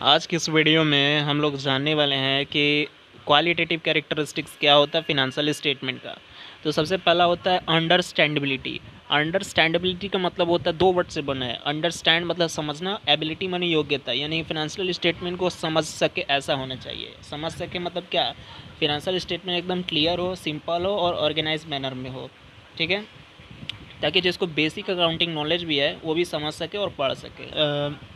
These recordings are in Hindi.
आज की इस वीडियो में हम लोग जानने वाले हैं कि क्वालिटेटिव कैरेक्टरिस्टिक्स क्या होता है फिनेंशियल स्टेटमेंट का। तो सबसे पहला होता है अंडरस्टैंडेबिलिटी। अंडरस्टैंडेबिलिटी का मतलब होता है दो वर्ड से बना है। अंडरस्टैंड मतलब समझना, एबिलिटी मानी योग्यता, यानी फिनेंशियल स्टेटमेंट को समझ सके ऐसा होना चाहिए। समझ सके मतलब क्या, फिनेंशियल स्टेटमेंट एकदम क्लियर हो, सिंपल हो और ऑर्गेनाइज मैनर में हो। ठीक है, ताकि जिसको बेसिक अकाउंटिंग नॉलेज भी है वो भी समझ सके और पढ़ सके।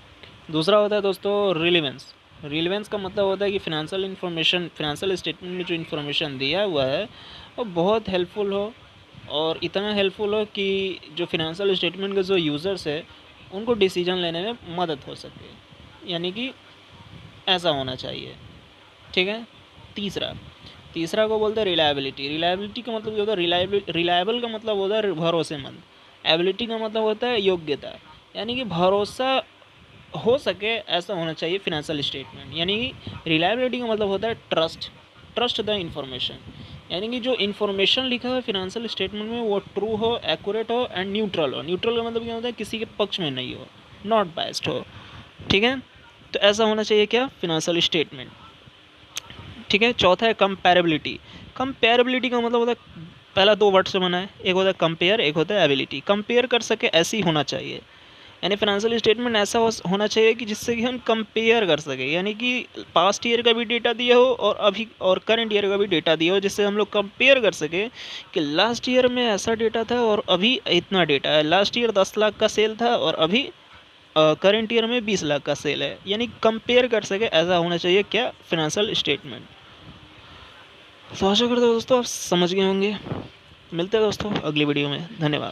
दूसरा होता है दोस्तों रिलेवेंस। रिलेवेंस का मतलब होता है कि फिनेंशियल इन्फॉर्मेशन, फिनेंशियल स्टेटमेंट में जो इन्फॉर्मेशन दिया हुआ है वो बहुत हेल्पफुल हो, और इतना हेल्पफुल हो कि जो फिनेंशियल स्टेटमेंट के जो यूज़र्स है उनको डिसीजन लेने में मदद हो सके, यानी कि ऐसा होना चाहिए। ठीक है। तीसरा तीसरा को बोलते हैं रिलायबिलिटी। रिलायबिलिटी का मतलब क्या होता है, रिलायबल का मतलब होता है भरोसेमंद। एबिलिटी का मतलब होता है योग्यता, यानी कि भरोसा हो सके ऐसा होना चाहिए फिनेंशियल स्टेटमेंट। यानी कि रिलायबिलिटी का मतलब होता है ट्रस्ट द इंफॉर्मेशन, यानी कि जो इन्फॉर्मेशन लिखा है फिनेंशियल स्टेटमेंट में वो ट्रू हो, एक्यूरेट हो एंड न्यूट्रल हो। न्यूट्रल का मतलब क्या होता है, किसी के पक्ष में नहीं हो, नॉट बायस्ड हो। ठीक है, तो ऐसा होना चाहिए क्या, फिनेंशियल स्टेटमेंट। ठीक है। चौथा है कंपेरेबिलिटी। कंपेरेबिलिटी का मतलब होता है, पहला दो वर्ड से बना है, एक होता है कंपेयर, एक होता है एबिलिटी। कंपेयर कर सके ऐसी होना चाहिए, यानी फिनेंशियल स्टेटमेंट ऐसा होना चाहिए कि जिससे कि हम कंपेयर कर सकें, यानी कि पास्ट ईयर का भी डेटा दिया हो और अभी और करंट ईयर का भी डेटा दिया हो, जिससे हम लोग कंपेयर कर सकें कि लास्ट ईयर में ऐसा डेटा था और अभी इतना डेटा है। लास्ट ईयर 10 लाख का सेल था और अभी करंट ईयर में 20 लाख का सेल है, यानी कंपेयर कर सके ऐसा होना चाहिए क्या, फिनेंशियल स्टेटमेंट। तो आशा करते हो दोस्तों आप समझ गए होंगे। मिलते हैं दोस्तों अगली वीडियो में। धन्यवाद।